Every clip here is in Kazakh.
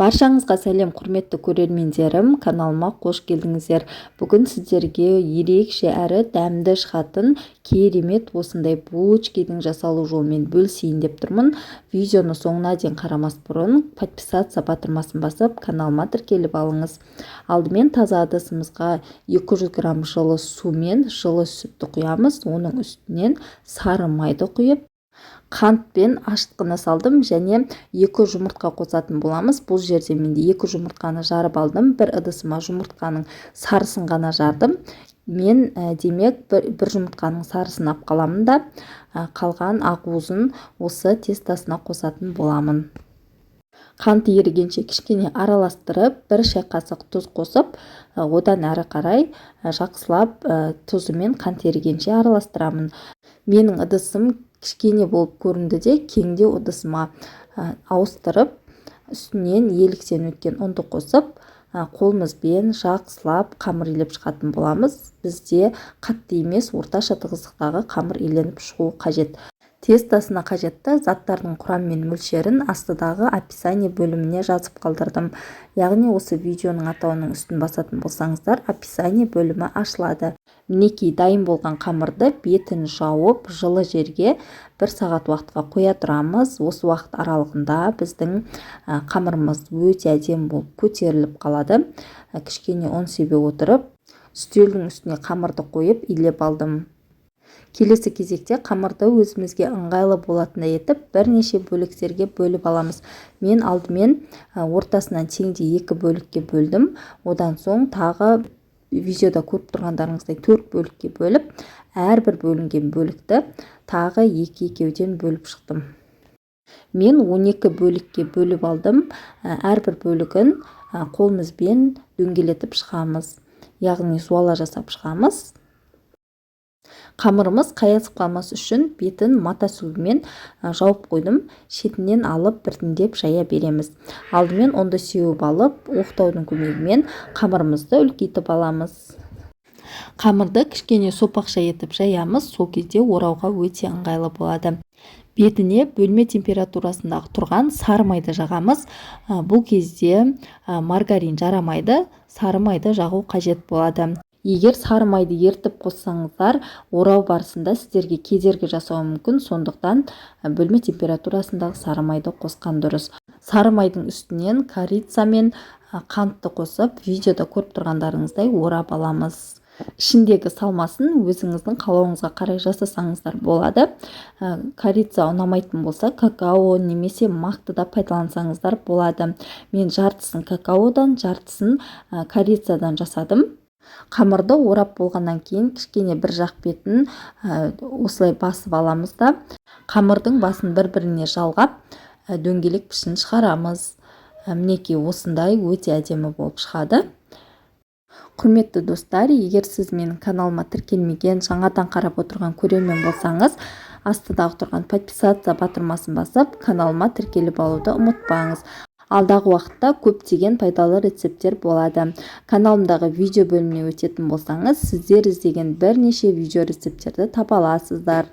Баршаңызға сәлем, құрметті көрермендерім, каналыма қош келдіңіздер. Бүгін сіздерге ерекше әрі дәмді шығатын керемет осындай булочкидің жасалу жолымен бөлісейін деп тұрмын. Видеоны соңына дейін қарамас бұрын подписаться батырмасын басып, каналыма тіркеліп алыңыз. Алдымен таза ыдысымызға 200 грамм жылы су мен жылы сүтті құямыз. Оның үстінен сары майды құйып, қант пен ашытқыны салдым және 2 жұмыртқа қосатын боламыз. Бұл жерде менде 2 жұмыртқаны жарып алдым. Бір ыдысыма жұмыртқаның сарысын ғана жардым. Мен демек бір жұмыртқаның сарысын ап қаламын да қалған ақуызын осы тестасына қосатын боламын. Қант ерігенше кішкене араластырып, 1 шай қасық тұз қосып, одан әрі қарай жақсылап тұзы мен қант ерігенше араластырамын. Менің ыдысым кішкене болып көрінді де, кеңде ыдысыма ауыстырып, үстінен еліктен өткен ұнды қосып, қолымызбен жақсылап қамыр илеп шығатын боламыз. Бізде қатты емес, орташа тығыздықтағы қамыр иленіп шығуы қажет. Тестасына қажетті заттардың құрамы мен мөлшерін астыдағы описание бөліміне жазып қалдырдым. Яғни осы видеоның атауының үстін басатын болсаңыздар, описание бөлімі ашылады. Мінекей дайын болған қамырды бетін жауып, жылы жерге 1 сағат уақытқа қоя тұрамыз. Осы уақыт аралығында біздің қамырымыз өте әдемі болып көтеріліп қалады. Кішкене ұн себе отырып, үстелдің үстіне қамырды қойып илеп алдым. Келесі кезекте қамырды өзімізге ыңғайлы болатындай етіп, бірнеше бөліктерге бөліп аламыз. Мен алдымен ортасынан теңдей 2 бөлікке бөлдім. Одан соң тағы видеода көріп тұрғандарыңыздай 4 бөлікке бөліп, әрбір бөлінген бөлікті тағы 2-2-ден бөліп шықтым. Мен 12 бөлікке бөліп алдым. Әрбір бөлігін қолымызбен дөңгелетіп шығамыз. Яғни суала жасап шығамыз. Қамырымыз қаясып қалмас үшін бетін мата сүлгімен жауып қойдым. Шетінен алып біртіндеп жая береміз. Алдымен ұнды сеуіп алып, оқтаудың көмегімен қамырымызды үлкейтіп аламыз. Қамырды кішкене сопақша етіп жаямыз. Сол кезде орауға өте ыңғайлы болады. Бетіне бөлме температурасындағы тұрған сары майды жағамыз. Бұл кезде маргарин жарамайды, сары майды жағу қажет болады. Егер сары майды ертіп қоссаңыздар, орау барысында сіздерге кедергі жасауы мүмкін, сондықтан бөлме температурасындағы сары майды қосқан дұрыс. Сары майдың үстінен корица мен қантты қосып, видеода көріп тұрғандарыңыздай орап аламыз. Ішіндегі салмасын өзіңіздің қалауыңызға қарай жасасаңыздар болады. Корица ұнамайтын болса, какао немесе мақты да пайдалансаңыздар болады. Мен жартысын какаодан, жартысын корицадан жасадым. Қамырды орап болғаннан кейін кішкене бір жақ бетін осылай басып аламыз да, қамырдың басын бір-біріне жалғап, дөңгелек пішін шығарамыз. Мінекей осындай өте әдемі болып шығады. Құрметті достар, егер сіз менің каналыма тіркелмеген, жаңадан қарап отырған көрермен болсаңыз, астыдағы тұрған подписаться батырмасын басып, каналыма тіркеліп алуды ұмытпаңыз. Алдағы уақытта көптеген пайдалы рецепттер болады. Каналымдағы видео бөліміне өтетін болсаңыз, сіздер іздеген бірнеше видео рецепттерді таба аласыздар.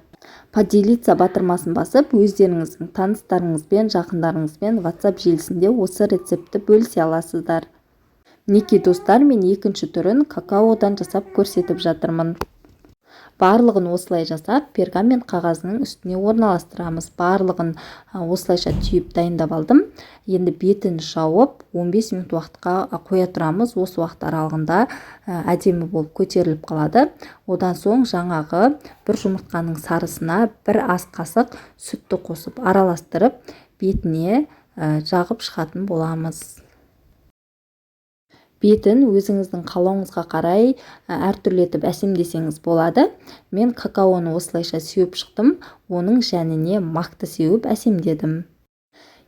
Поделиться батырмасын басып, өздеріңіздің таныстарыңызбен, жақындарыңызбен WhatsApp желісінде осы рецептті бөлісе аласыздар. Мінекей достар, мен екінші түрін какаодан жасап көрсетіп жатырмын. Барлығын осылай жасап, пергамент қағазының үстіне орналастырамыз. Барлығын осылайша түйіп дайындап алдым. Енді бетін жауып, 15 минут уақытқа қоя тұрамыз. Осы уақыт аралығында әдемі болып көтеріліп қалады. Одан соң жаңағы бір жұмыртқаның сарысына 1 ас қасық сүтті қосып араластырып, бетіне жағып шығатын боламыз. Бетін өзіңіздің қалауыңызға қарай әртүрлетіп әсемдесеңіз болады. Мен какаоны осылайша сеуіп шықтым, оның жәніне мақты сеуіп әсемдедім.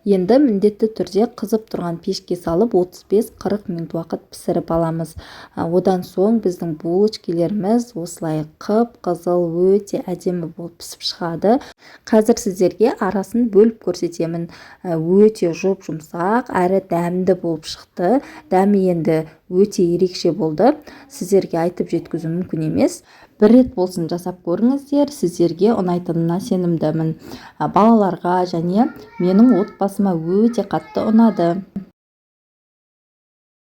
Енді міндетті түрде қызып тұрған пешке салып 35-40 минут уақыт пісіріп аламыз. Одан соң біздің булочкилеріміз осылай қып-қызыл өте әдемі болып пісіп шығады. Қазір сіздерге арасын бөліп көрсетемін. Өте жұп-жұмсақ әрі дәмді болып шықты. Дәмі енді өте ерекше болды. Сіздерге айтып жеткізу мүмкін емес. Бір рет болсын жасап көріңіздер, сіздерге ұнайтынына сенімдімін. Балаларға және менің отбасыма өте қатты ұнады.